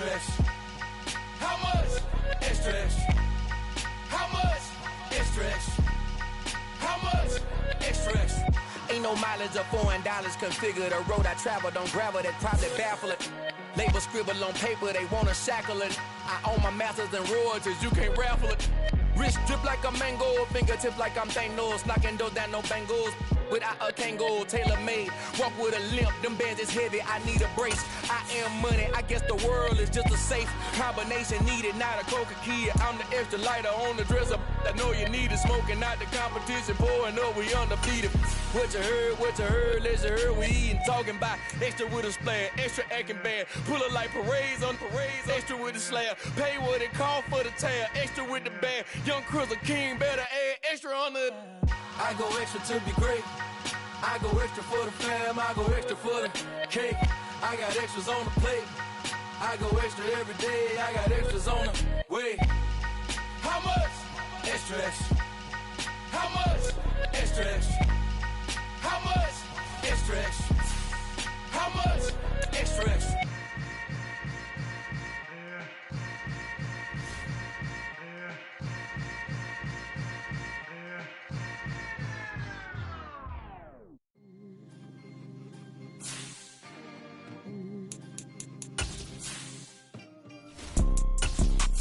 Extra, extra. How much? Extra, extra. How much? Extra, extra. How much? Extra, extra. Ain't no mileage of $4 configure the road I travel. Don't gravel, that probably baffle it. Label scribble on paper, they wanna shackle it. I own my masters and royalties, you can't raffle it. Wrist drip like a mango, fingertip like I'm Thanos. Knocking doors down, no bangles. Without a Kango, tailor-made. Walk with a limp, them bands is heavy, I need a brace. I am money, I guess the world is just a safe combination needed, not a Coca-Cola. I'm the extra lighter on the dresser. I know you need it, smoking out the competition, pouring up, we undefeated. What you heard, let's hear we eating, talking about extra with a splash, extra acting bad. Pull it like parades on parades, extra with the slab. Pay what it call for the tab, extra with the bag. Young Chris, a king, better add extra on the. I go extra to be great. I go extra for the fam, I go extra for the cake. I got extras on the plate. I go extra every day, I got extras on the way. How much? Extra, extra. How much? Extra, extra. How much? Extra, extra. How much? Extra, extra.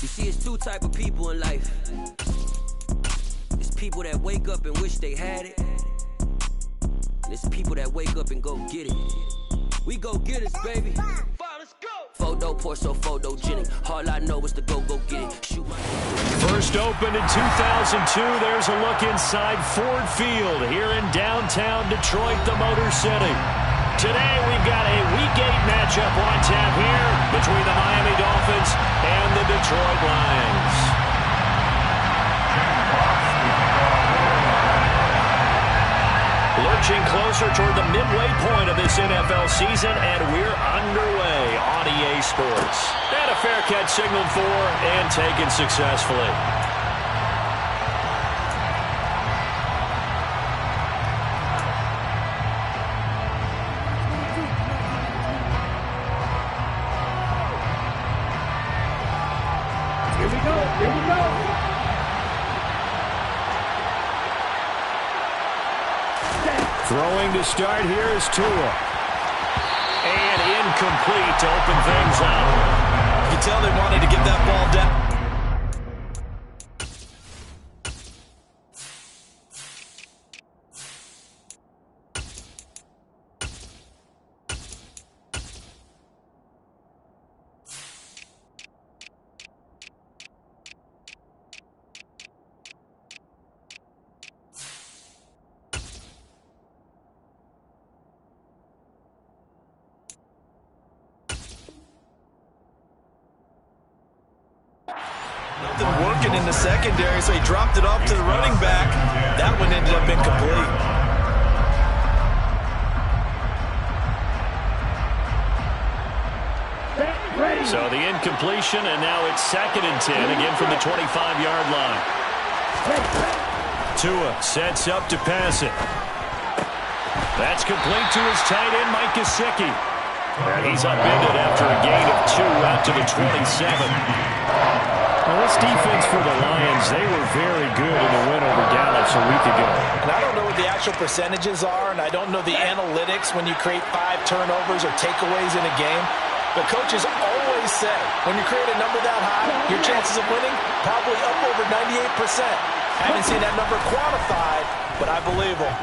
You see, it's two type of people in life. It's people that wake up and wish they had it. And it's people that wake up and go get it. We go get it, baby. Let's go. Photo, Porso, photogenic. All I know is to go get it. Shoot my... First opened in 2002. There's a look inside Ford Field here in downtown Detroit, the Motor City. Today we've got a Week 8 matchup on tap here between the Miami Dolphins and the Detroit Lions. Lurching closer toward the midway point of this NFL season, and we're underway on EA Sports. And a fair catch signaled for and taken successfully. Throwing to start here is Tua. And incomplete to open things up. You can tell they wanted to get that ball down. Nothing working in the secondary, so he dropped it off to the running back. That one ended up incomplete. So the incompletion, and now it's 2nd and 10, again from the 25-yard line. Tua sets up to pass it. That's complete to his tight end, Mike Gesicki. And he's upended after a gain of 2 out to the 27. Well, this defense for the Lions, they were very good in the win over Dallas a week ago. And I don't know what the actual percentages are, and I don't know the analytics when you create 5 turnovers or takeaways in a game. But coaches always say, when you create a number that high, your chances of winning probably up over 98%. I haven't seen that number quantified, but I believe them.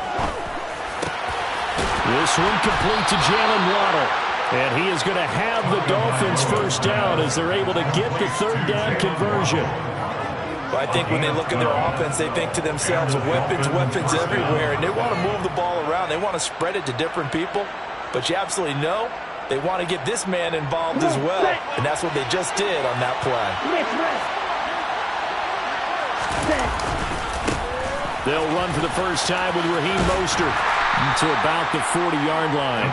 This one complete to Jalen Waddle. And he is going to have the Dolphins first down as they're able to get the 3rd down conversion. Well, I think when they look at their offense, they think to themselves, weapons everywhere, and they want to move the ball around. They want to spread it to different people. But you absolutely know they want to get this man involved as well, and that's what they just did on that play. They'll run for the first time with Raheem Mostert to about the 40-yard line.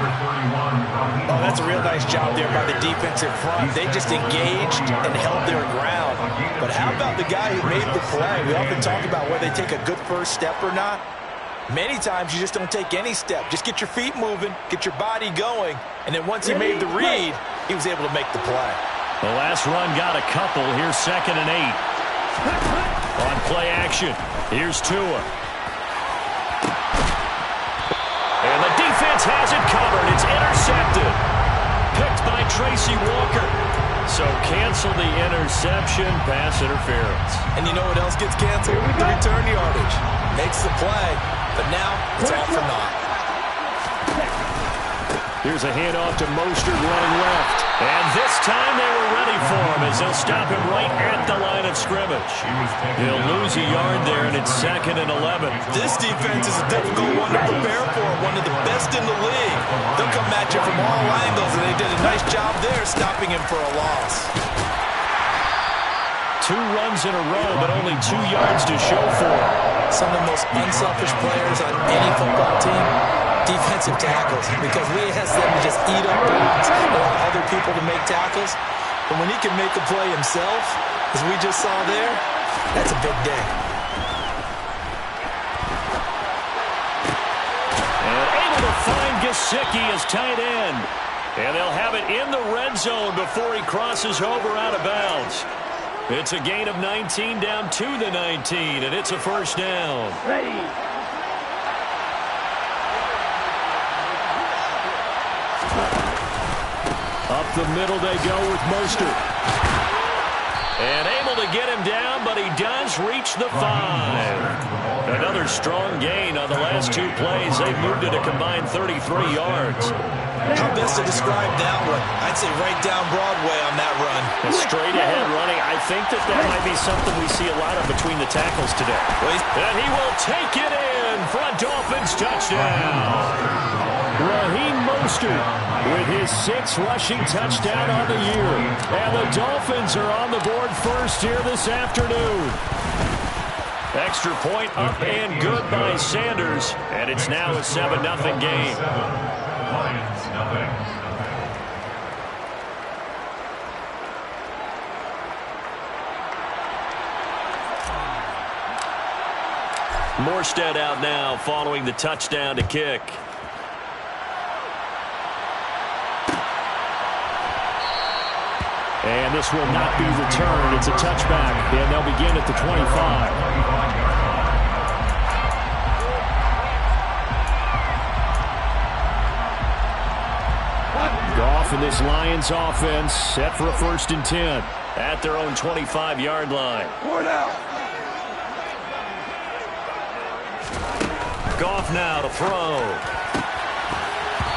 Oh, that's a real nice job there by the defensive front. They just engaged and held their ground. But how about the guy who made the play? We often talk about whether they take a good first step or not. Many times you just don't take any step. Just get your feet moving, get your body going, and then once he made the read, he was able to make the play. The last run got a couple. Here's 2nd and 8. On play action, here's Tua. And the defense has it covered. It's intercepted. Picked by Tracy Walker. So cancel the interception, pass interference. And you know what else gets canceled? The return yardage. Makes the play, but now it's all for naught. Here's a handoff to Mostert running left. And this time they were ready for him as they'll stop him right at the line of scrimmage. He'll lose a yard there, and it's 2nd and 11. This defense is a difficult one to prepare for, one of the best in the league. They'll come at you from all angles, and they did a nice job there stopping him for a loss. 2 runs in a row, but only 2 yards to show for it. Some of the most unselfish players on any football team, defensive tackles, because we ask them to just eat up boards, allow other people to make tackles. But when he can make a play himself, as we just saw there, that's a big day. And able to find Gesicki as tight end. And they'll have it in the red zone before he crosses over out of bounds. It's a gain of 19 down to the 19, and it's a first down. Ready. Up the middle they go with Mostert. And able to get him down, but he does reach the 5. Another strong gain on the last 2 plays. They've moved it a combined 33 yards. How best to describe that one? I'd say right down Broadway on that run. A straight-ahead running. I think that might be something we see a lot of between the tackles today. And he will take it in for a Dolphins touchdown. Raheem Mostert with his 6th rushing touchdown on the year. And the Dolphins are on the board first here this afternoon. Extra point up and good by Sanders. And it's now a 7-0 game. Lions, nothing. Morstead out now following the touchdown to kick. And this will not be returned. It's a touchback, and they'll begin at the 25. Goff and this Lions offense set for a 1st and 10 at their own 25-yard line. Goff now to throw.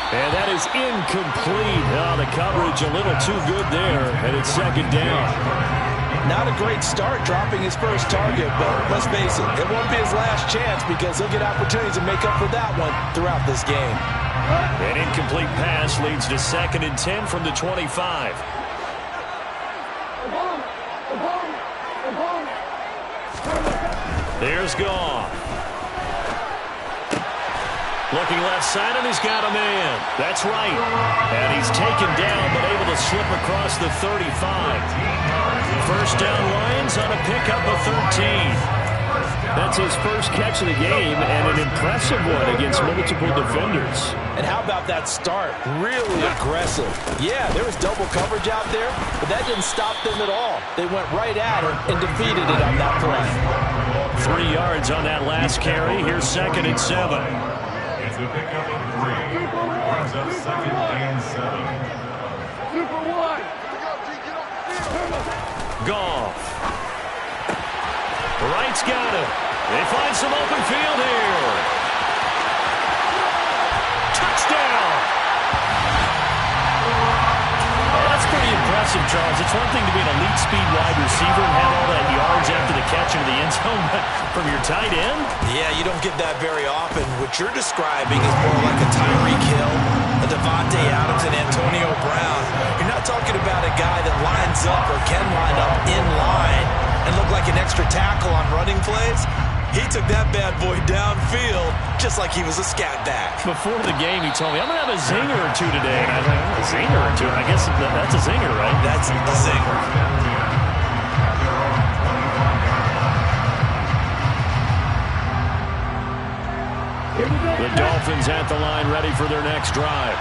And that is incomplete. Oh, the coverage a little too good there, and it's 2nd down. Not a great start dropping his first target, but let's face it, it won't be his last chance because he'll get opportunities to make up for that one throughout this game. An incomplete pass leads to 2nd and 10 from the 25. There's Goff. Looking left side, and he's got a man. That's right. And he's taken down, but able to slip across the 35. First down Lions on a pickup of 13. That's his first catch of the game, and an impressive one against multiple defenders. And how about that start? Really aggressive. Yeah, there was double coverage out there, but that didn't stop them at all. They went right at it and defeated it on that play. 3 yards on that last carry. Here's 2nd and 7. It's a pickup of 3. Brings up 2nd and 7. Super one. Goff. Wright's got it. They find some open field here. Touchdown. Oh, that's pretty impressive, Charles. It's one thing to be an elite speed wide receiver and have all that yards after the catch into the end zone, but from your tight end? Yeah, you don't get that very often. What you're describing is more like a Tyreek Hill, a Devontae Adams, and Antonio Brown. You're not talking about a guy that lines up or can line up in line and look like an extra tackle on running plays. He took that bad boy downfield just like he was a scat back. Before the game, he told me, I'm going to have a zinger or two today. And I was like, a zinger or two? I guess that's a zinger, right? That's a zinger. The Dolphins at the line ready for their next drive.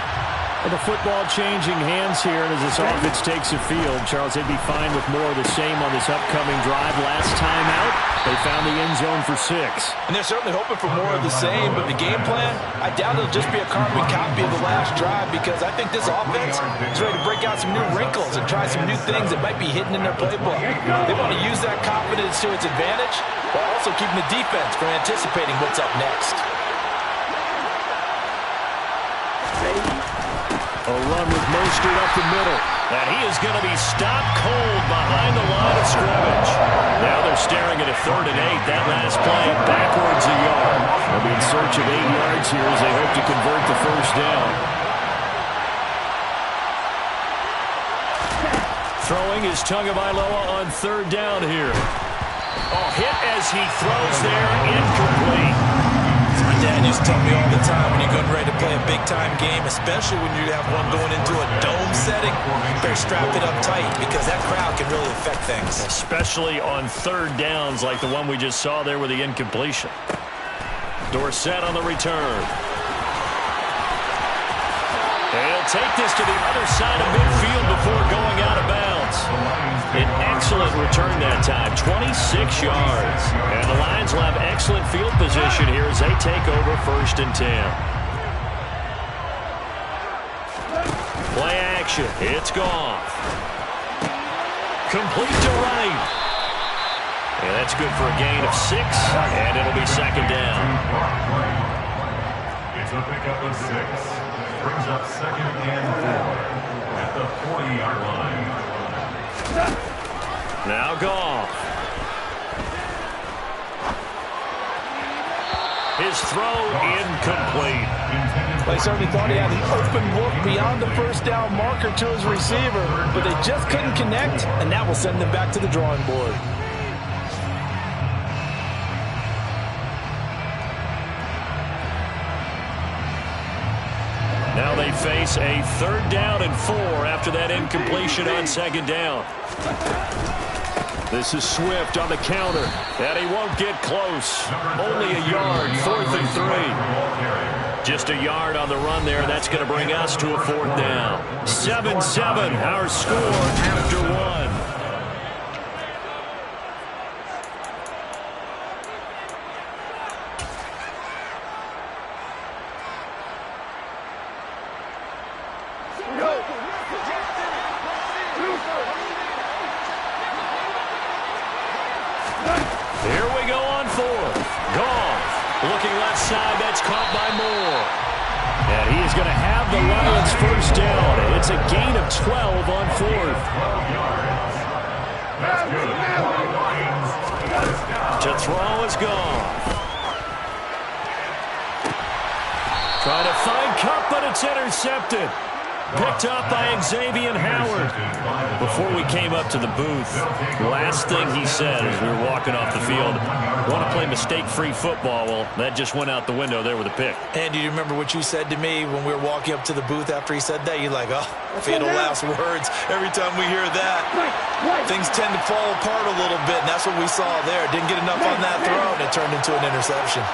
Well, the football changing hands here, and as this offense takes the field, Charles, they'd be fine with more of the same on this upcoming drive. Last time out, they found the end zone for 6. And they're certainly hoping for more of the same, but the game plan, I doubt it'll just be a carbon copy of the last drive, because I think this offense is ready to break out some new wrinkles and try some new things that might be hidden in their playbook. They want to use that confidence to its advantage, while also keeping the defense from anticipating what's up next. A run with Mostert up the middle. And he is going to be stopped cold behind the line of scrimmage. Now they're staring at a 3rd and 8. That last play backwards a yard. They'll be in search of 8 yards here as they hope to convert the first down. Throwing is Tagovailoa on 3rd down here. Oh, hit as he throws there, incomplete. My dad used to tell me all the time, when you're getting ready to play a big-time game, especially when you have one going into a dome setting, you better strap it up tight because that crowd can really affect things. Especially on 3rd downs like the one we just saw there with the incompletion. Dorsett on the return. They'll take this to the other side of midfield before going out of bounds. An excellent return that time, 26 yards. And the Lions will have excellent field position here as they take over 1st and 10. Play action. It's gone. Complete to Wright. And that's good for a gain of 6, and it'll be 2nd down. It's a pickup of 6. Brings up 2nd and 4 at the 40-yard line. Now Goff. His throw incomplete. Well, he certainly thought he had an open look beyond the 1st down marker to his receiver, but they just couldn't connect, and that will send them back to the drawing board. Now they face a 3rd down and 4 after that incompletion on 2nd down. This is Swift on the counter, and he won't get close. Only a yard, 4th and 3. Just a yard on the run there. That's going to bring us to a 4th down. 7-7, our score after 1. Here we go on 4th. Goff looking left side. That's caught by Moore. And he is going to have the Lions 1st down. It's a gain of 12 on 4th. To throw is Goff. Trying to find Kupp, but it's intercepted. Picked up by Xavier Howard. Before we came up to the booth, the last thing he said as we were walking off the field, want to play mistake-free football. Well, that just went out the window there with a pick. And do you remember what you said to me when we were walking up to the booth after he said that? You're like, oh, fatal last words. Every time we hear that, things tend to fall apart a little bit, and that's what we saw there. Didn't get enough on that throw, and it turned into an interception.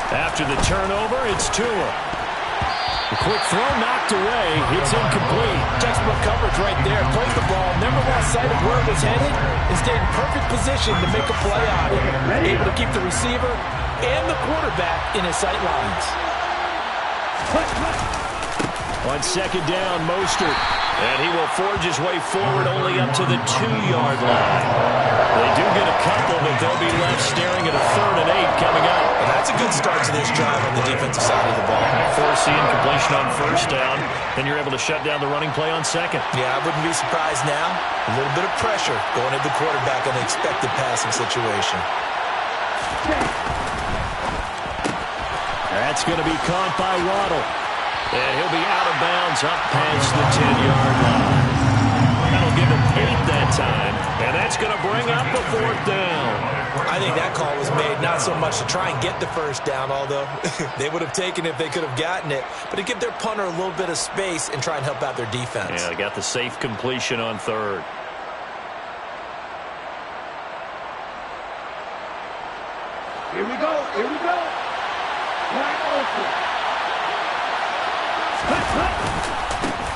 After the turnover, it's Tua. A quick throw knocked away. It's incomplete. Textbook coverage right there. Played the ball, never lost sight of where it was headed, and stayed in perfect position to make a play on it. Able to keep the receiver and the quarterback in his sight lines. On 2nd down, Mostert. And he will forge his way forward only up to the 2-yard line. They do get a couple, but they'll be left staring at a 3rd and 8 coming up. Well, that's a good start to this drive on the defensive side of the ball. Force the incompletion on 1st down, then you're able to shut down the running play on 2nd. Yeah, I wouldn't be surprised now. A little bit of pressure going at the quarterback in an expected passing situation. That's going to be caught by Waddle. And he'll be out of bounds up past the 10-yard line. That'll give him 8 that time. And that's going to bring up a 4th down. I think that call was made not so much to try and get the 1st down, although they would have taken it if they could have gotten it, but to give their punter a little bit of space and try and help out their defense. Yeah, they got the safe completion on 3rd. Here we go. Here we go. Wide open.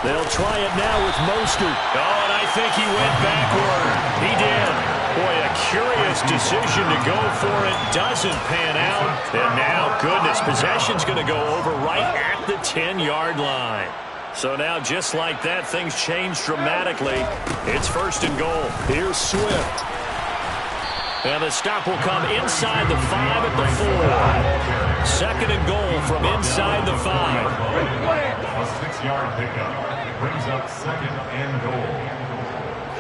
They'll try it now with Mostert. Oh, and I think he went backward. He did. Boy, a curious decision to go for it. Doesn't pan out. And now, goodness, possession's going to go over right at the 10-yard line. So now, just like that, things change dramatically. It's 1st and goal. Here's Swift. And the stop will come inside the 5 at the 4. 2nd and goal from inside the 5. A 6-yard pickup brings up 2nd and goal.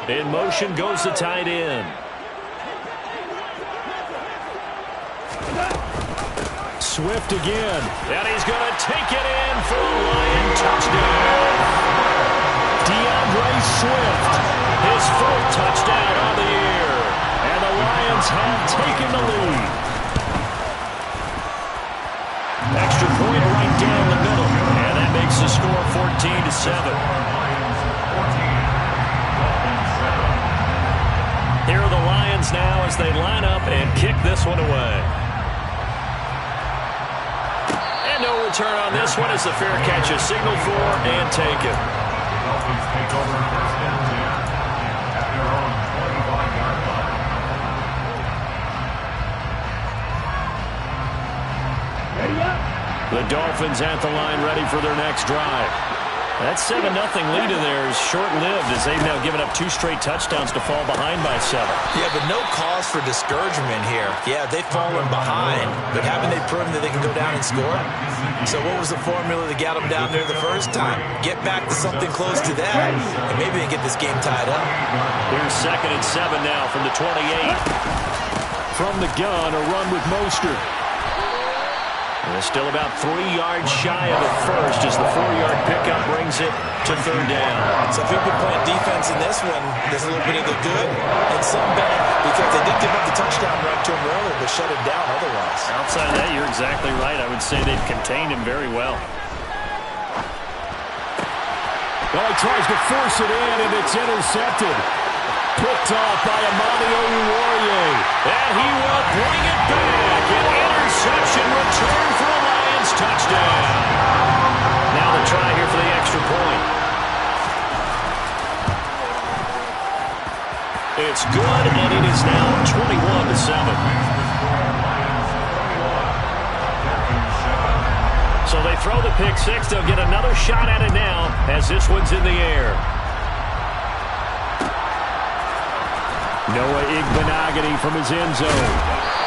In motion goes the tight end. Swift again. And he's going to take it in for a Lion touchdown. DeAndre Swift, his 4th touchdown on the year. And the Lions have taken the lead. Extra point right down the middle. And that makes the score 14-7. Here are the Lions now as they line up and kick this one away. And no return on this one as the fair catch is signaled for and taken. Dolphins take over 1st and 10 at their own 25-yard line. Ready up. The Dolphins at the line ready for their next drive. That 7-0 lead in there is short-lived as they've now given up 2 straight touchdowns to fall behind by 7. Yeah, but no cause for discouragement here. Yeah, they've fallen behind, but haven't they proven that they can go down and score? So what was the formula that got them down there the first time? Get back to something close to that, and maybe they can get this game tied up. Here's 2nd and 7 now from the 28. From the gun, a run with Mostert. And they're still about 3 yards shy of it first as the 4-yard pickup brings it to 3rd down. So if you've been playing defense in this one, there's a little bit of the good and some bad because they did give up the touchdown run to him earlier, but shut him down otherwise. Outside of that, you're exactly right. I would say they've contained him very well. Well, he tries to force it in, and it's intercepted. Picked off by Amani Oruwariye. And he will bring it back. An interception return for a Lions touchdown. Now the try here for the extra point. It's good, and it is now 21-7. So they throw the pick 6. They'll get another shot at it now as this one's in the air. Noah Igbenogany from his end zone.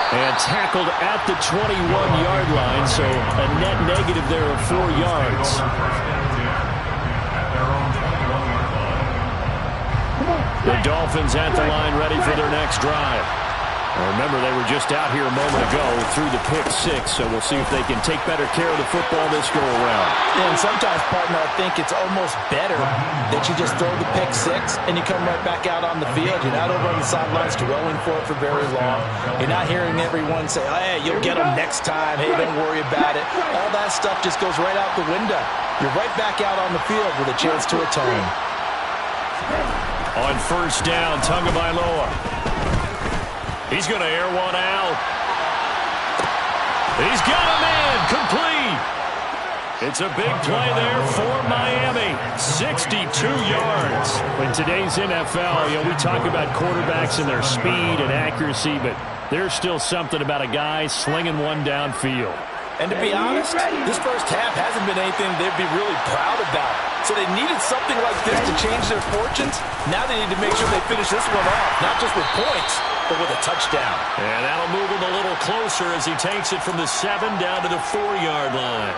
And tackled at the 21-yard line, so a net negative there of 4 yards. The Dolphins at the line ready for their next drive. Remember, they were just out here a moment ago through the pick 6, so we'll see if they can take better care of the football this go-around. And sometimes, partner, I think it's almost better that you just throw the pick 6 and you come right back out on the field. You're not over on the sidelines dwelling for it for very long. You're not hearing everyone say, hey, you'll get them next time. Hey, don't worry about it. All that stuff just goes right out the window. You're right back out on the field with a chance to atone. On 1st down, Tagovailoa. He's going to air one out. He's got a man complete. It's a big play there for Miami. 62 yards. In today's NFL, we talk about quarterbacks and their speed and accuracy, but there's still something about a guy slinging one downfield. And to be honest, this first half hasn't been anything they'd be really proud about. So they needed something like this to change their fortunes. Now they need to make sure they finish this one off, not just with points, but with a touchdown. And that'll move him a little closer as he takes it from the 7 down to the 4-yard line.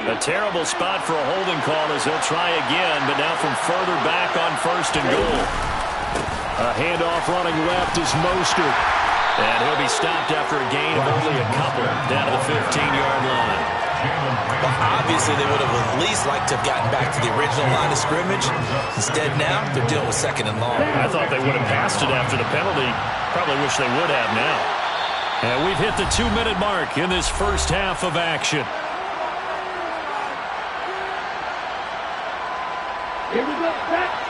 A terrible spot for a holding call as they'll try again, but now from further back on 1st and goal. A handoff running left is Mostert. And he'll be stopped after a gain of only a couple down to the 15-yard line. Well, obviously, they would have at least liked to have gotten back to the original line of scrimmage. Instead, now, they're dealing with 2nd and long. I thought they would have passed it after the penalty. Probably wish they would have now. And we've hit the 2-minute mark in this first half of action. Here we go. Back.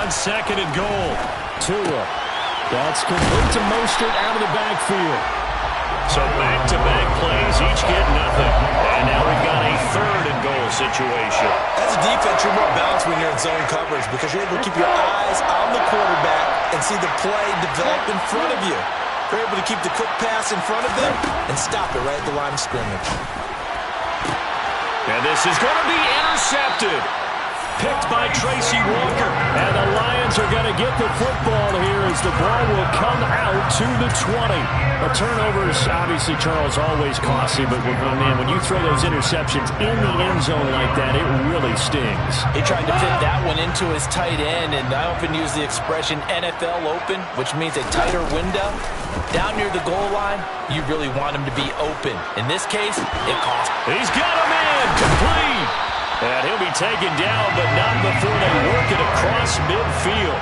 on 2nd and goal. Tua. That's complete to Mostert out of the backfield. So back-to-back plays, each get nothing. And now we've got a 3rd and goal situation. As a defense, you're more balanced when you're in zone coverage because you're able to keep your eyes on the quarterback and see the play develop in front of you. You're able to keep the quick pass in front of them and stop it right at the line of scrimmage. And this is going to be intercepted. Picked by Tracy Walker. And the Lions are going to get the football here as the ball will come out to the 20. A turnover is obviously, Charles, always costly, but man, when you throw those interceptions in the end zone like that, it really stings. He tried to fit that one into his tight end, and I often use the expression NFL open, which means a tighter window. Down near the goal line, you really want him to be open. In this case, it cost. He's got a man complete. And he'll be taken down, but not before they work it across midfield.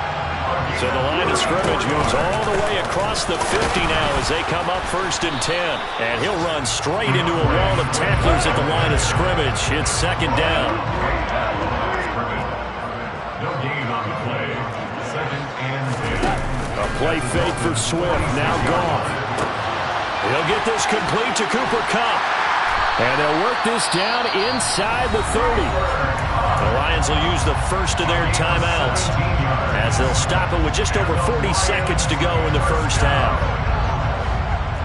So the line of scrimmage moves all the way across the 50 now as they come up 1st and 10. And he'll run straight into a wall of tacklers at the line of scrimmage. It's 2nd down. No gain on the play. 2nd and 10. A play fake for Swift, now gone. He'll get this complete to Cooper Kupp. And they'll work this down inside the 30. The Lions will use the first of their timeouts as they'll stop it with just over 40 seconds to go in the first half.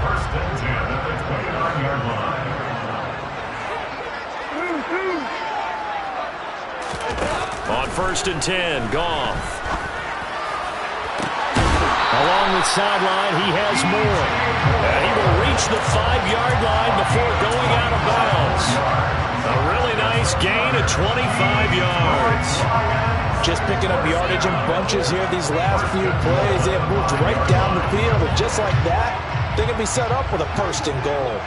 1st and 10 at the 29-yard line. On 1st and 10, Goff. Along the sideline, he has more. And he will reach the 5-yard line before going out of bounds. A really nice gain of 25 yards. Just picking up yardage in bunches here these last few plays. They have moved right down the field, and just like that, they can be set up with a 1st and goal.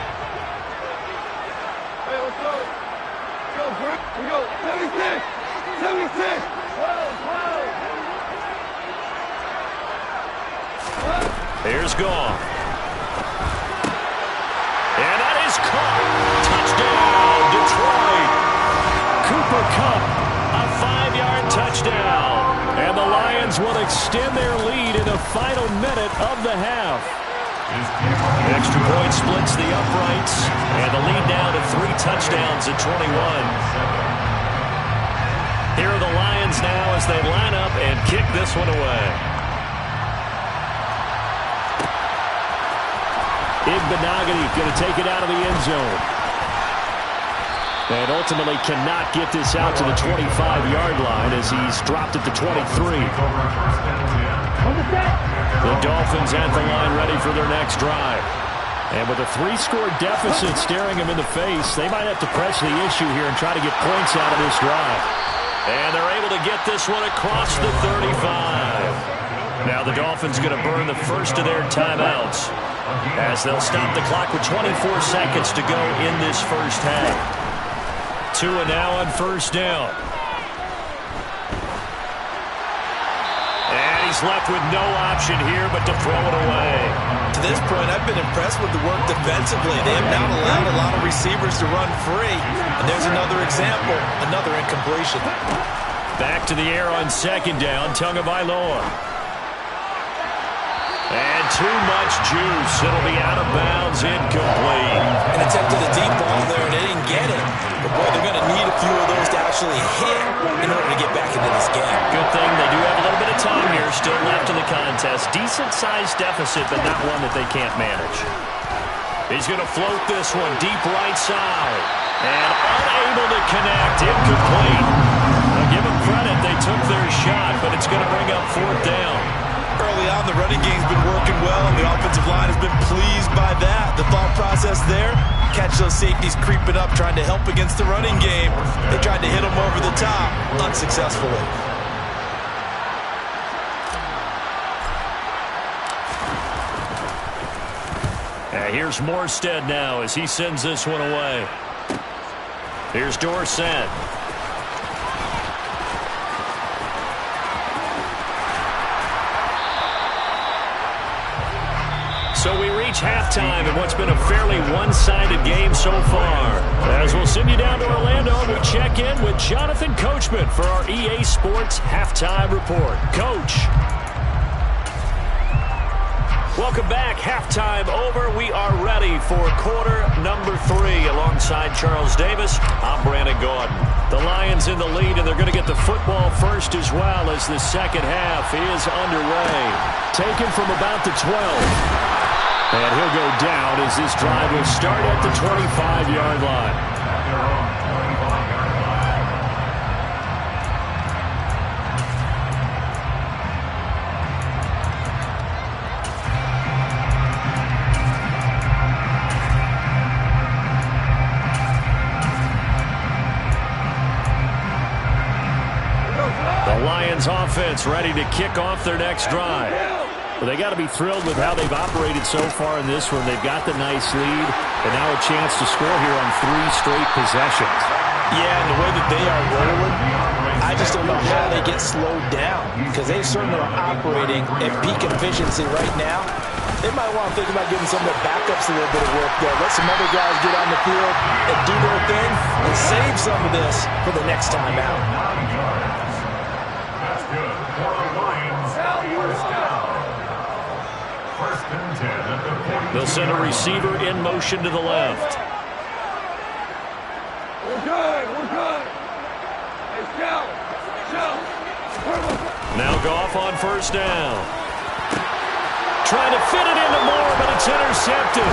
Hey, let's go. Let's go, Brick. We go. 76. 76. 12. Here's Goff. And that is caught. Touchdown, Detroit. Cooper Kupp. A 5-yard touchdown. And the Lions will extend their lead in the final minute of the half. Extra point splits the uprights. And the lead now to 3 touchdowns at 21. Here are the Lions now as they line up and kick this one away. Benogany going to take it out of the end zone. And ultimately cannot get this out to the 25-yard line as he's dropped it to 23. The Dolphins at the line ready for their next drive. And with a 3-score deficit staring them in the face, they might have to press the issue here and try to get points out of this drive. And they're able to get this one across the 35. Now the Dolphins going to burn the first of their timeouts as they'll stop the clock with 24 seconds to go in this first half. Tua now on 1st down. And he's left with no option here but to throw it away. To this point, I've been impressed with the work defensively. They have not allowed a lot of receivers to run free. And there's another example, another incompletion. Back to the air on 2nd down, Tagovailoa. And too much juice. It'll be out of bounds, incomplete. An attempt at a deep ball there, and they didn't get it. But, boy, they're going to need a few of those to actually hit in order to get back into this game. Good thing they do have a little bit of time here still left in the contest. Decent-sized deficit, but not one that they can't manage. He's going to float this one deep right side. And unable to connect, incomplete. Now, give them credit, they took their shot, but it's going to bring up 4th down. Early on, the running game's been working well, and the offensive line has been pleased by that. The thought process there, catch those safeties creeping up, trying to help against the running game. They tried to hit them over the top, unsuccessfully. Here's Morstead now as he sends this one away. Here's Dorsett. So we reach halftime in what's been a fairly one-sided game so far. As we'll send you down to Orlando, we check in with Jonathan Coachman for our EA Sports Halftime Report. Coach. Welcome back. Halftime over. We are ready for quarter number 3. Alongside Charles Davis, I'm Brandon Gordon. The Lions in the lead, and they're going to get the football first as well as the second half is underway. Taken from about the 12. And he'll go down as this drive will start at the 25-yard line. The Lions offense ready to kick off their next drive. Well, they got to be thrilled with how they've operated so far in this one. They've got the nice lead, and now a chance to score here on 3 straight possessions. Yeah, and the way that they are rolling, I just don't know how they get slowed down, because they certainly are operating at peak efficiency right now. They might want to think about giving some of their backups a little bit of work there. Let some other guys get on the field and do their thing and save some of this for the next time out. That's good for the Lions. First down. First and 10 at the 40. They'll send a receiver in motion to the left. We're good. We're good. Hey, Scout. Scout. Now Goff on first down. Trying to fit it into Moore, but it's intercepted.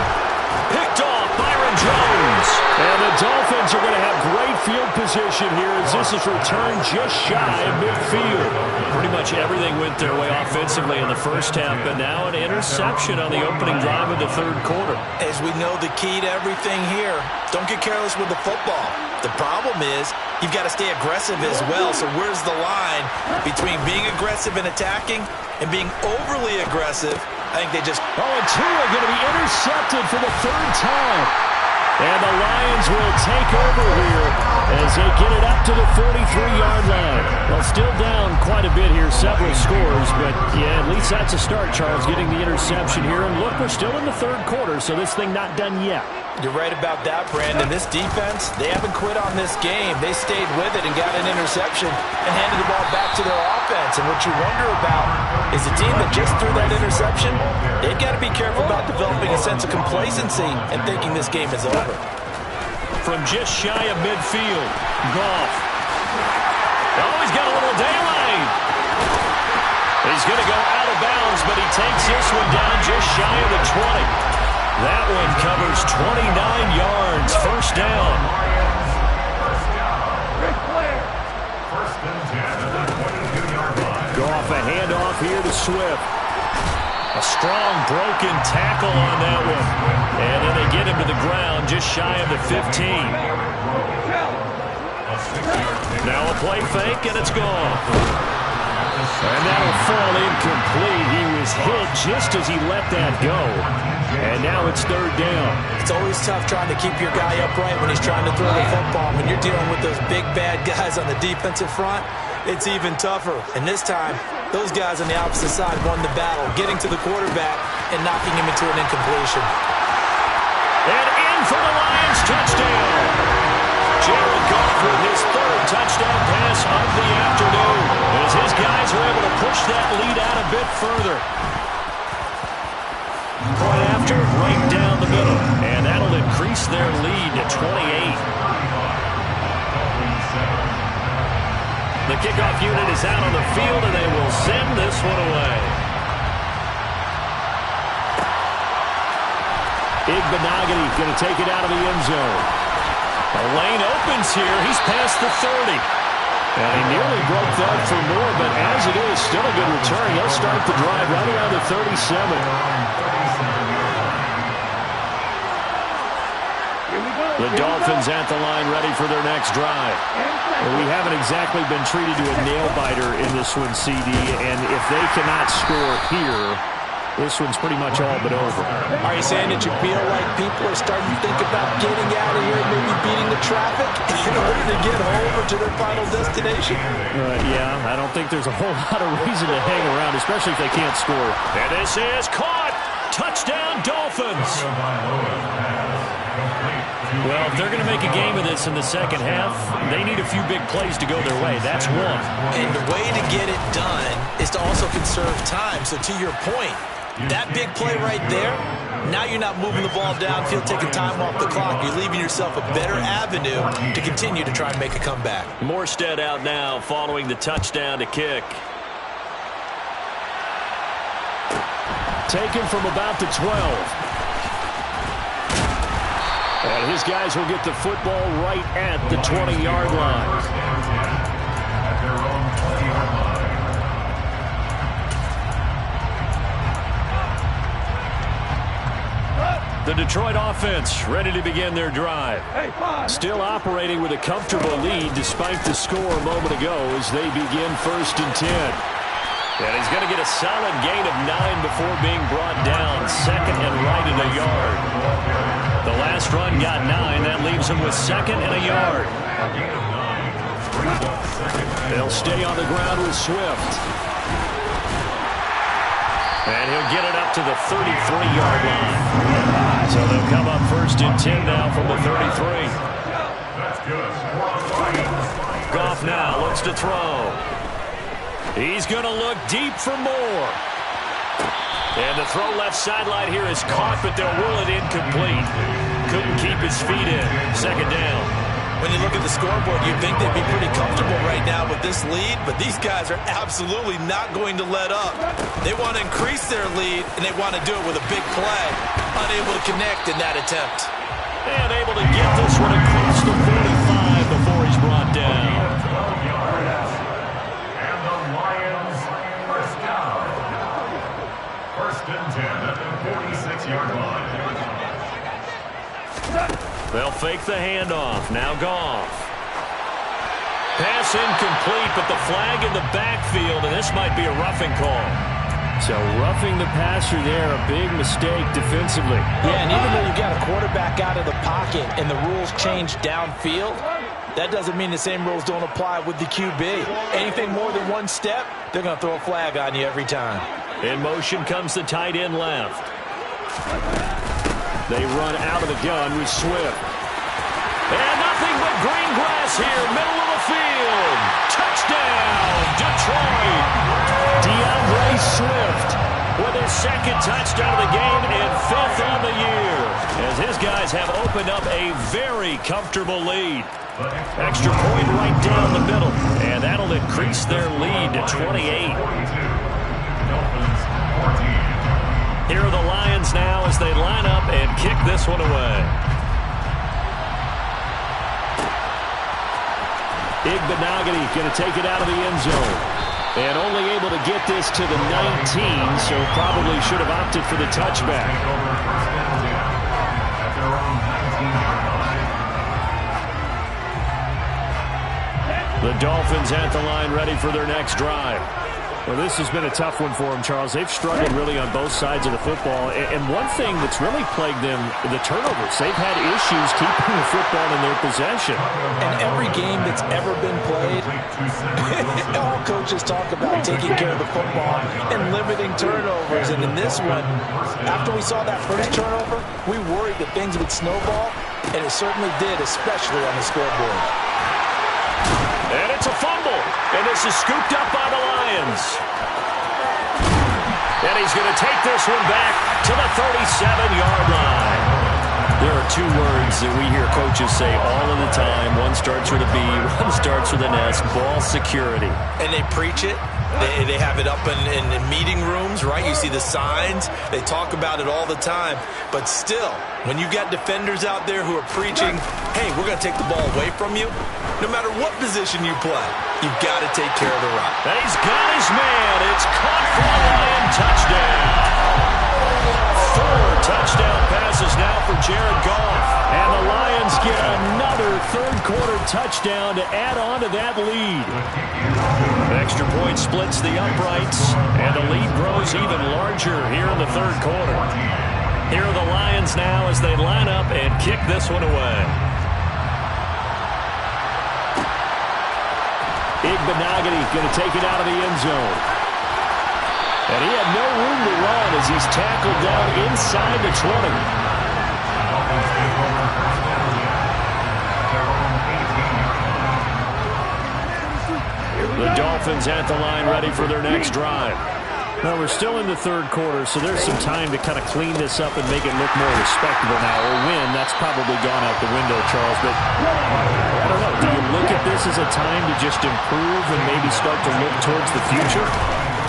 Picked off Byron Jones. And the Dolphins are going to have great field position here as this is returned just shy of midfield. Pretty much everything went their way offensively in the first half, but now an interception on the opening drive of the third quarter. As we know, the key to everything here, don't get careless with the football. The problem is you've got to stay aggressive as well. So where's the line between being aggressive and attacking and being overly aggressive? I think they just... Oh, and Tua going to be intercepted for the third time. And the Lions will take over here as they get it up to the 43-yard line. Well, still down quite a bit here, several scores, but yeah, at least that's a start, Charles, getting the interception here. And look, we're still in the third quarter, so this thing not done yet. You're right about that, Brandon. This defense, they haven't quit on this game. They stayed with it and got an interception and handed the ball back to their offense. And what you wonder about is the team that just threw that interception, they've got to be careful about developing a sense of complacency and thinking this game is over. From just shy of midfield, Goff. Oh, he's got a little daylight. He's going to go out of bounds, but he takes this one down just shy of the 20. That one covers 29 yards. First down. First and 10 at the 22-yard line. Goff a handoff here to Swift. A strong broken tackle on that one. And then they get him to the ground just shy of the 15. Now a play fake, and it's gone. And that'll fall incomplete. He was hit just as he let that go. And now it's third down. It's always tough trying to keep your guy upright when he's trying to throw the football. When you're dealing with those big, bad guys on the defensive front, it's even tougher. And this time, those guys on the opposite side won the battle, getting to the quarterback and knocking him into an incompletion. And in for the Lions, touchdown. Jared Goff with his third touchdown pass of the afternoon as his guys are able to push that lead out a bit further. Right after, right down the middle. And that'll increase their lead to 28. The kickoff unit is out on the field, and they will send this one away. Igbenogany going to take it out of the end zone. A lane opens here. He's past the 30. And he nearly broke that for more, but as it is, still a good return. He'll start the drive right around the 37. The Dolphins at the line ready for their next drive. Well, we haven't exactly been treated to a nail-biter in this one, CD, and if they cannot score here, this one's pretty much all but over. Are you saying that you feel like people are starting to think about getting out of here and maybe beating the traffic in order to get home or to their final destination? Yeah, I don't think there's a whole lot of reason to hang around, especially if they can't score. And this is caught. Touchdown, Dolphins. Well, if they're going to make a game of this in the second half, they need a few big plays to go their way. That's one. And the way to get it done is to also conserve time. So to your point, that big play right there, now you're not moving the ball downfield, taking time off the clock. You're leaving yourself a better avenue to continue to try and make a comeback. Morstead out now following the touchdown to kick. Taken from about the 12. And his guys will get the football right at the 20-yard line. At their own 20-yard line. The Detroit offense ready to begin their drive. Still operating with a comfortable lead despite the score a moment ago as they begin 1st and 10. And he's going to get a solid gain of 9 before being brought down. 2nd and right in a yard. The last run got 9. That leaves him with 2nd and a yard. They'll stay on the ground with Swift. And he'll get it up to the 33-yard line. So they'll come up 1st and 10 now from the 33. That's good. Goff now looks to throw. He's going to look deep for more. And the throw left sideline here is caught, but they'll rule it incomplete. Couldn't keep his feet in. 2nd down. When you look at the scoreboard, you'd think they'd be pretty comfortable right now with this lead, but these guys are absolutely not going to let up. They want to increase their lead, and they want to do it with a big play. Unable to connect in that attempt. And able to get this one across the 45 before he's brought down. And the Lions first down. 1st and 10 at the 46-yard line. They'll fake the handoff. Now Goff. Pass incomplete, but the flag in the backfield, and this might be a roughing call. So roughing the passer there, a big mistake defensively. Yeah, and even though you got a quarterback out of the pocket and the rules change downfield, that doesn't mean the same rules don't apply with the QB. Anything more than one step, they're going to throw a flag on you every time. In motion comes the tight end left. They run out of the gun with Swift. And nothing but green grass here, middle of the field. Touchdown, Detroit. DeAndre Swift with his 2nd touchdown of the game and 5th on the year, as his guys have opened up a very comfortable lead. Extra point right down the middle, and that'll increase their lead to 28. Here are the Lions now as they line up and kick this one away. Igbenogany going to take it out of the end zone. And only able to get this to the 19, so probably should have opted for the touchback. The Dolphins at the line ready for their next drive. Well, this has been a tough one for them, Charles. They've struggled really on both sides of the football. And one thing that's really plagued them, the turnovers. They've had issues keeping the football in their possession. And every game that's ever been played, all coaches talk about taking care of the football and limiting turnovers. And in this one, after we saw that first turnover, we worried that things would snowball, and it certainly did, especially on the scoreboard. And it's a fumble, and this is scooped up by the Lions. And he's going to take this one back to the 37-yard line. There are 2 words that we hear coaches say all of the time. One starts with a B, one starts with an S, ball security. And they preach it. They have it up in meeting rooms, right? You see the signs. They talk about it all the time. But still, when you got defenders out there who are preaching, hey, we're going to take the ball away from you, no matter what position you play, you've got to take care of the rock. And he's got his man. It's caught for a Lion touchdown. 4 touchdown passes now for Jared Goff. And the Lions get another third-quarter touchdown to add on to that lead. Extra point splits the uprights, and the lead grows even larger here in the third quarter. Here are the Lions now as they line up and kick this one away. Igbenogany going to take it out of the end zone. And he had no room to run as he's tackled down inside the 20. The Dolphins at the line ready for their next drive. Well, we're still in the third quarter, so there's some time to kind of clean this up and make it look more respectable now. Or win, that's probably gone out the window, Charles. But I don't know. Do you look at this as a time to just improve and maybe start to look towards the future?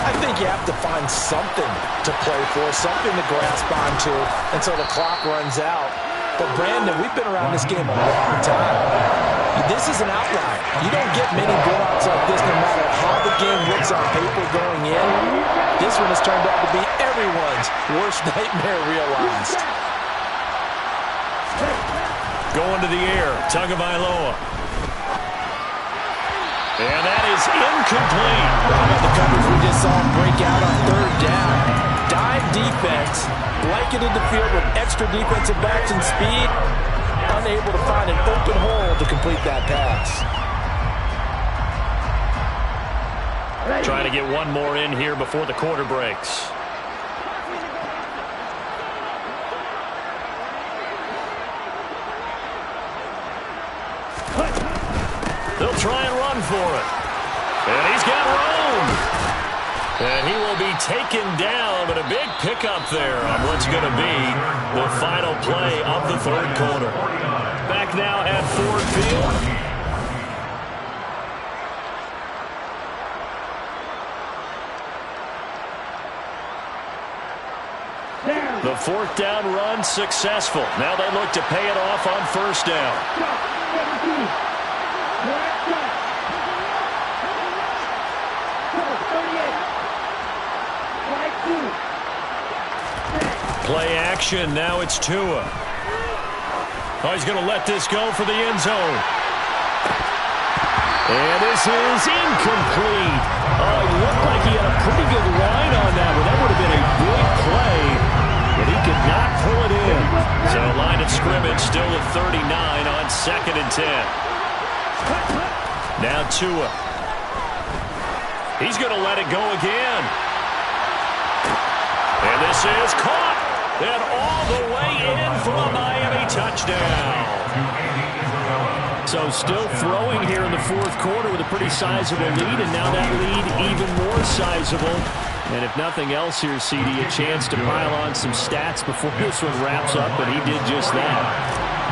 I think you have to find something to play for, something to grasp onto until the clock runs out. But, Brandon, we've been around this game a long time. This is an outlier. You don't get many blowouts like this no matter how the game looks on paper going in. This one has turned out to be everyone's worst nightmare realized. Going to the air, Tagovailoa. And that is incomplete. The coverage we just saw break out on third down. Dime defense, blanketed the field with extra defensive backs and speed. Unable to find an open hole to complete that pass. Trying to get one more in here before the quarter breaks. They'll try and run for it. And he's got room. And he will be taken down, but a big pickup there on what's going to be the final play of the third quarter. Back now at Ford Field. The fourth down run successful. Now they look to pay it off on first down. Play action. Now it's Tua. Oh, he's going to let this go for the end zone. And this is incomplete. Oh, it looked like he had a pretty good line on that, but that would have been a big play. But he could not pull it in. So line of scrimmage still at 39 on 2nd and 10. Now Tua. He's going to let it go again. And this is caught. And all the way in for a Miami touchdown. So still throwing here in the fourth quarter with a pretty sizable lead, and now that lead even more sizable. And if nothing else here, CD, a chance to pile on some stats before this one wraps up, and he did just that.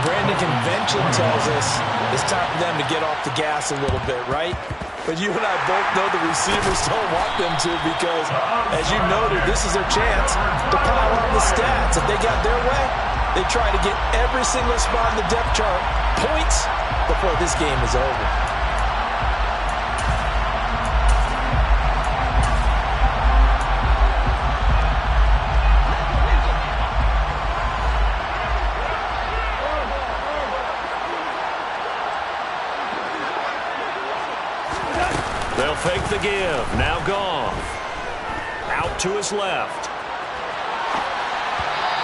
Brandon, convention tells us it's time for them to get off the gas a little bit, right? But you and I both know the receivers don't want them to because, as you noted, this is their chance to pile on the stats. If they got their way, they try to get every single spot in the depth chart points before this game is over. They'll fake the give. Now Goff. Out to his left.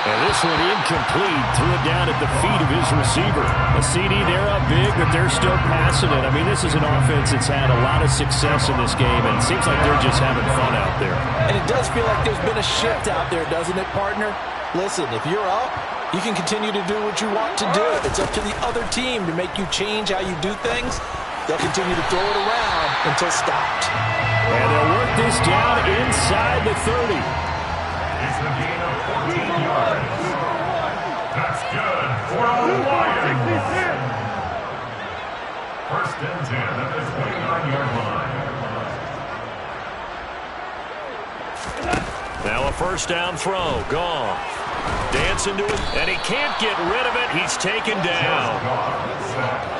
And this one incomplete. Threw it down at the feet of his receiver. A CD, they're up big, but they're still passing it. I mean, this is an offense that's had a lot of success in this game, and it seems like they're just having fun out there. And it does feel like there's been a shift out there, doesn't it, partner? Listen, if you're up, you can continue to do what you want to do. It's up to the other team to make you change how you do things. They'll continue to throw it around until stopped. And they'll work this down inside the 30. It's a gain of 14 yards. That's good for the Lions. First and 10 at the 29-yard line. Now a first down throw. Goff. Dancing to it, and he can't get rid of it. He's taken down.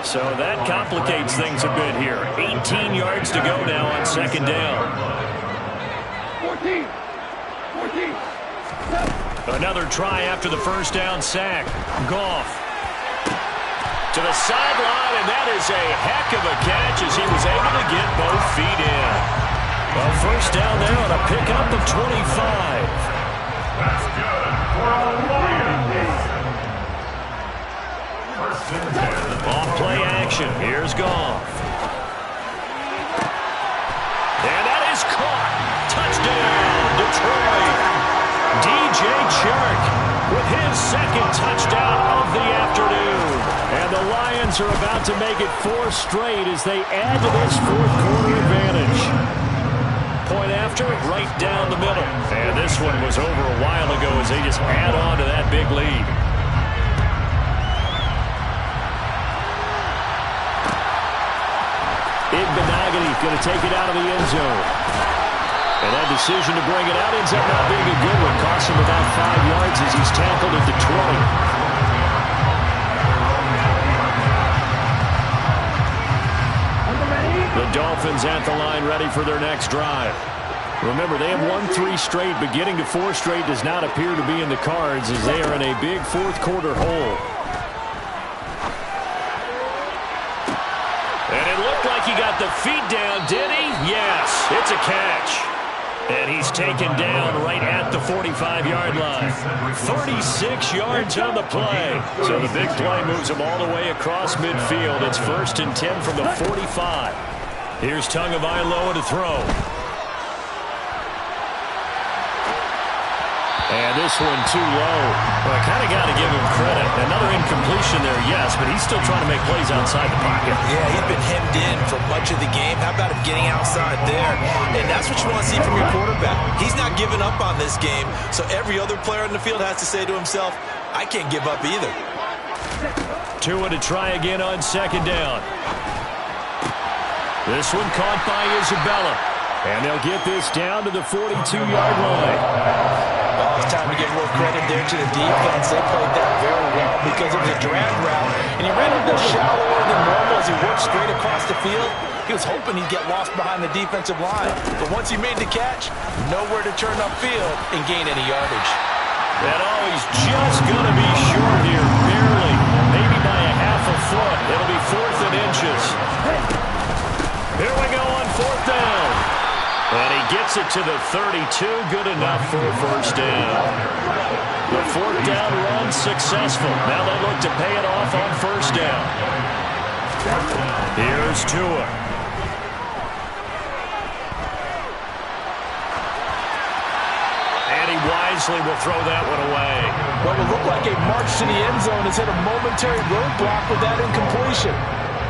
So that complicates things a bit here. 18 yards to go now on second down. 14. Another try after the first down sack. Goff to the sideline, and that is a heck of a catch as he was able to get both feet in. Well, first down there on a pickup of 25. That's good for the Lions. First and 10. Off play action. Here's Goff. And that is caught. Touchdown, second touchdown of the afternoon. And the Lions are about to make it 4 straight as they add to this fourth-quarter advantage. Point after, right down the middle. And this one was over a while ago as they just add on to that big lead. Igbenogany going to take it out of the end zone. And that decision to bring it out ends up not being a good one. Costs him about 5 yards as he's tackled at the 20. The Dolphins at the line ready for their next drive. Remember, they have won 3 straight, but getting to 4 straight does not appear to be in the cards as they are in a big fourth-quarter hole. And it looked like he got the feet down, did he? Yes, it's a catch. And he's taken down right at the 45-yard line. 36 yards on the play. So the big play moves him all the way across midfield. It's 1st and 10 from the 45. Here's Tagovailoa to throw. And this one too low. Well, I kind of got to give him credit. Another incompletion there, yes, but he's still trying to make plays outside the pocket. Yeah, he's been hemmed in for much of the game. How about him getting outside there? And that's what you want to see from your quarterback. He's not giving up on this game, so every other player in the field has to say to himself, I can't give up either. Tua to try again on 2nd down. This one caught by Isabella. And they'll get this down to the 42-yard line. Well, it's time to give a little credit there to the defense. They played that very well because it was a drag route, and he ran a little shallower than normal as he worked straight across the field. He was hoping he'd get lost behind the defensive line, but once he made the catch, nowhere to turn upfield and gain any yardage. And he's just going to be short here, barely, maybe by a half a foot. It'll be 4th and inches. Here we go on 4th down. And he gets it to the 32, good enough for a 1st down. The 4th down run successful. Now they look to pay it off on 1st down. Here's Tua. And he wisely will throw that one away. What will look like a march to the end zone has hit a momentary roadblock with that incompletion.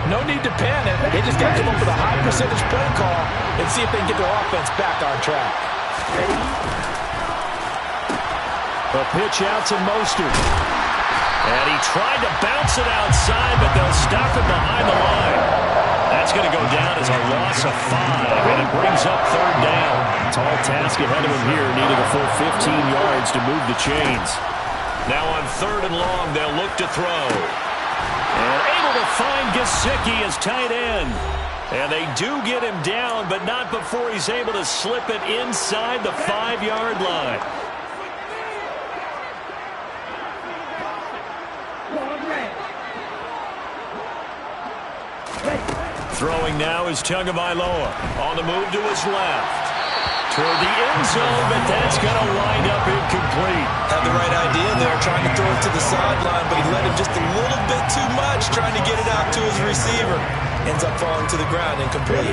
No need to panic. They just got to come up with a high percentage play call and see if they can get their offense back on track. A pitch out to Mostert. And he tried to bounce it outside, but they'll stop him behind the line. That's going to go down as a loss of 5, and it brings up 3rd down. Tall task ahead of him here, needing a full 15 yards to move the chains. Now on 3rd and long, they'll look to throw. And able to find Gesicki as tight end. And they do get him down, but not before he's able to slip it inside the 5-yard line. Throwing now is Tagovailoa. On the move to his left. Toward the end zone, but that's going to wind up incomplete. Had the right idea there, trying to throw it to the sideline, but he led him just a little bit too much, trying to get it out to his receiver. Ends up falling to the ground, incomplete.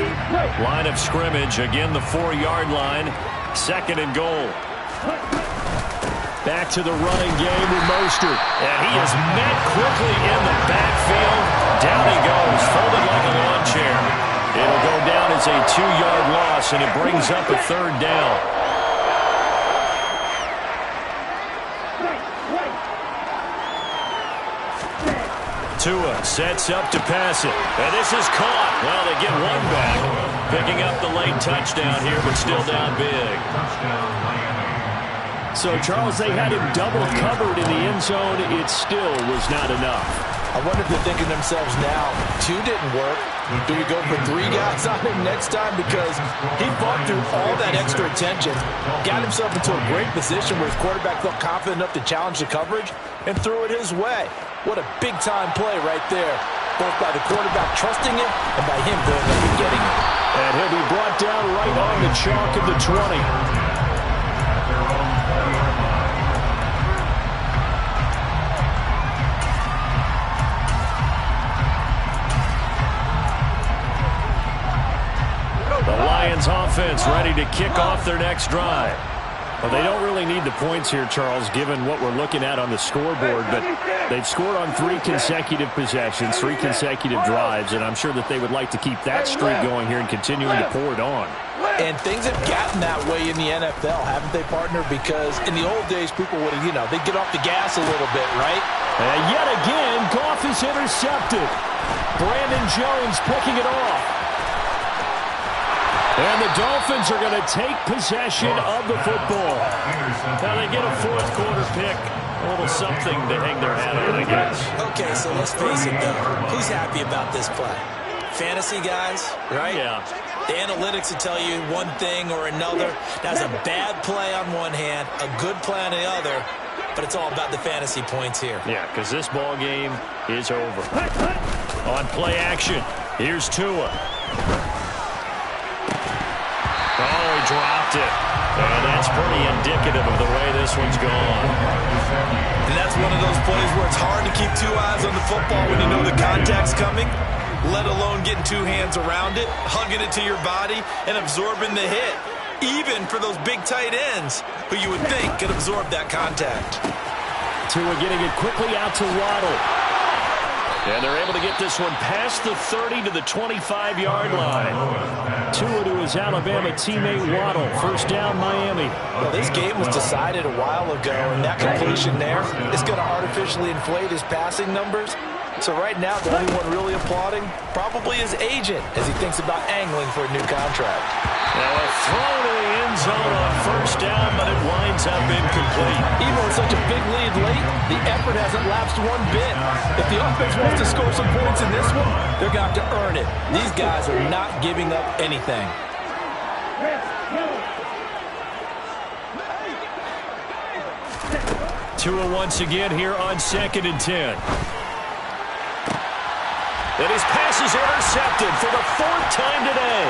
Line of scrimmage, again the 4-yard line. 2nd and goal. Back to the running game with Mostert. And he is met quickly in the backfield. Down he goes, folded like a lawn chair. It'll go down as a 2-yard loss, and it brings up a 3rd down. Tua sets up to pass it. And this is caught. Well, they get one back. Picking up the late touchdown here, but still down big. So, Charles, they had him double covered in the end zone. It still was not enough. I wonder if they're thinking to themselves now, 2 didn't work. Do we go for 3 guys on him next time? Because he fought through all that extra attention, got himself into a great position where his quarterback felt confident enough to challenge the coverage and threw it his way. What a big-time play right there, both by the quarterback trusting it and by him going up and getting it. And he'll be brought down right on the chalk of the 20. Offense ready to kick off their next drive. Well, they don't really really need the points here, Charles, given what we're looking at on the scoreboard. But they've scored on 3 consecutive possessions, 3 consecutive drives, and I'm sure that they would like to keep that streak going here and continuing to pour it on. And things have gotten that way in the NFL, haven't they, partner? Because in the old days, people would, they'd get off the gas a little bit, right? And yet again, Goff is intercepted. Brandon Jones picking it off. And the Dolphins are going to take possession of the football. Now they get a fourth quarter pick. A little something to hang their hat on, I guess. Okay, so let's face it, though. Who's happy about this play? Fantasy guys, right? Yeah. The analytics will tell you one thing or another. That's a bad play on one hand, a good play on the other, but it's all about the fantasy points here. Yeah, because this ball game is over. On play action, here's Tua. Oh, he dropped it. And that's pretty indicative of the way this one's gone. And that's one of those plays where it's hard to keep 2 eyes on the football when you know the contact's coming, let alone getting 2 hands around it, hugging it to your body, and absorbing the hit, even for those big tight ends who you would think could absorb that contact. Tua getting it quickly out to Waddle. And they're able to get this one past the 30 to the 25-yard line. Tua to his Alabama teammate Waddle. First down, Miami. Well, this game was decided a while ago, and that completion there is going to artificially inflate his passing numbers. So right now, the only one really applauding probably his agent as he thinks about angling for a new contract. Now a throw to the end zone on first down, but it winds up incomplete. Even with such a big lead late, the effort hasn't lapsed one bit. If the offense wants to score some points in this one, they're going to have to earn it. These guys are not giving up anything. Tua once again here on 2nd and 10. And his pass is intercepted for the 4th time today.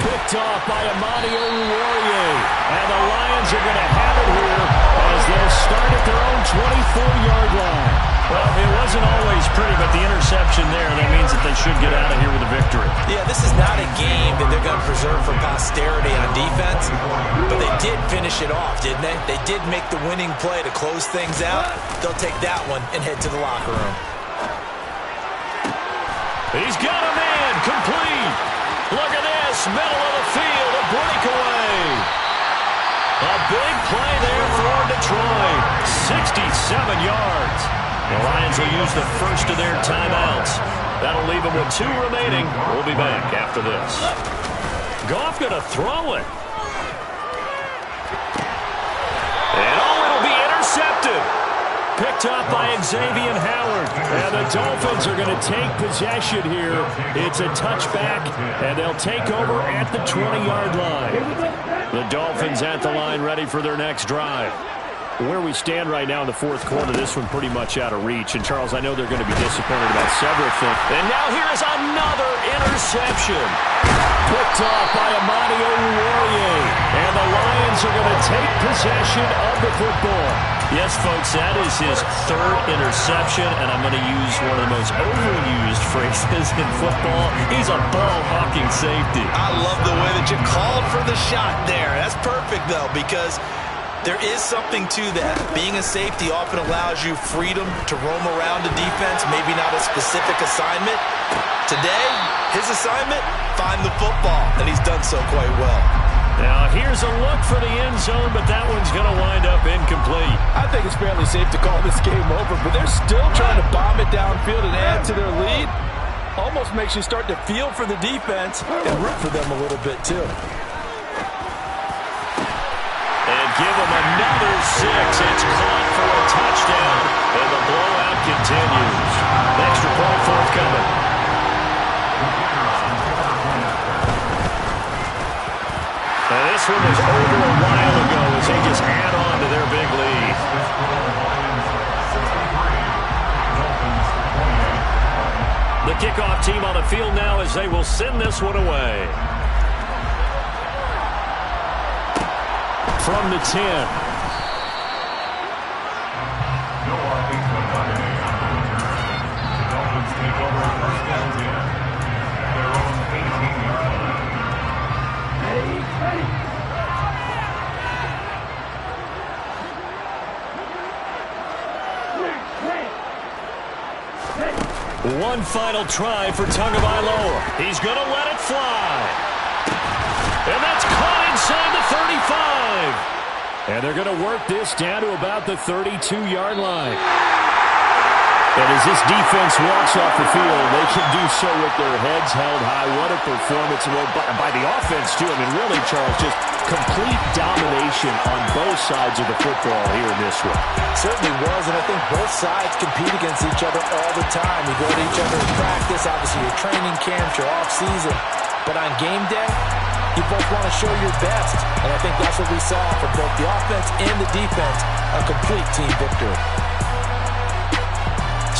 Picked off by Amani Oruwariye. And the Lions are going to have it here as they'll start at their own 24-yard line. Well, it wasn't always pretty, but the interception there, that means that they should get out of here with a victory. Yeah, this is not a game that they're going to preserve for posterity on defense, but they did finish it off, didn't they? They did make the winning play to close things out. They'll take that one and head to the locker room. He's got a man, complete. Look at this, middle of the field, a breakaway. A big play there for Detroit, 67 yards. The Lions will use the first of their timeouts. That'll leave them with 2 remaining. We'll be back after this. Goff going to throw it. And it'll be intercepted. Picked up by Xavier Howard. And the Dolphins are going to take possession here. It's a touchback, and they'll take over at the 20-yard line. The Dolphins at the line ready for their next drive. Where we stand right now in the 4th quarter, this one pretty much out of reach. And, Charles, I know they're going to be disappointed about several things. And now here is another interception. Picked off by Amani Oruwariye. And the Lions are going to take possession of the football. Yes, folks, that is his 3rd interception, and I'm going to use one of the most overused phrases in football. He's a ball-hawking safety. I love the way that you called for the shot there. That's perfect, though, because there is something to that. Being a safety often allows you freedom to roam around a defense, maybe not a specific assignment. Today, his assignment, find the football, and he's done so quite well. Now, here's a look for the end zone, but that one's going to wind up incomplete. I think it's fairly safe to call this game over, but they're still trying to bomb it downfield and add to their lead. Almost makes you start to feel for the defense and root for them a little bit, too. And give them another 6. It's caught for a touchdown, and the blowout continues. Extra point forthcoming. And this one was over a while ago as they just add on to their big lead. The kickoff team on the field now as they will send this one away. From the 10. One final try for Tagovailoa. He's going to let it fly. And that's caught inside the 35. And they're going to work this down to about the 32-yard line. And as this defense walks off the field, they can do so with their heads held high. What a performance by the offense, too. I mean, really, Charles, just complete domination on both sides of the football here in this one. Certainly was, and I think both sides compete against each other all the time. You go to each other in practice, obviously your training camps, your off-season. But on game day, you both want to show your best. And I think that's what we saw from both the offense and the defense, a complete team victory.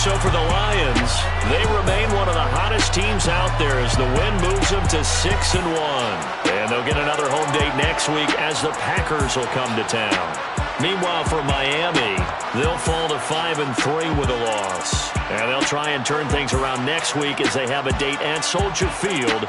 So for the Lions, they remain one of the hottest teams out there as the win moves them to 6-1. And they'll get another home date next week as the Packers will come to town. Meanwhile, for Miami, they'll fall to 5-3 with a loss. And they'll try and turn things around next week as they have a date at Soldier Field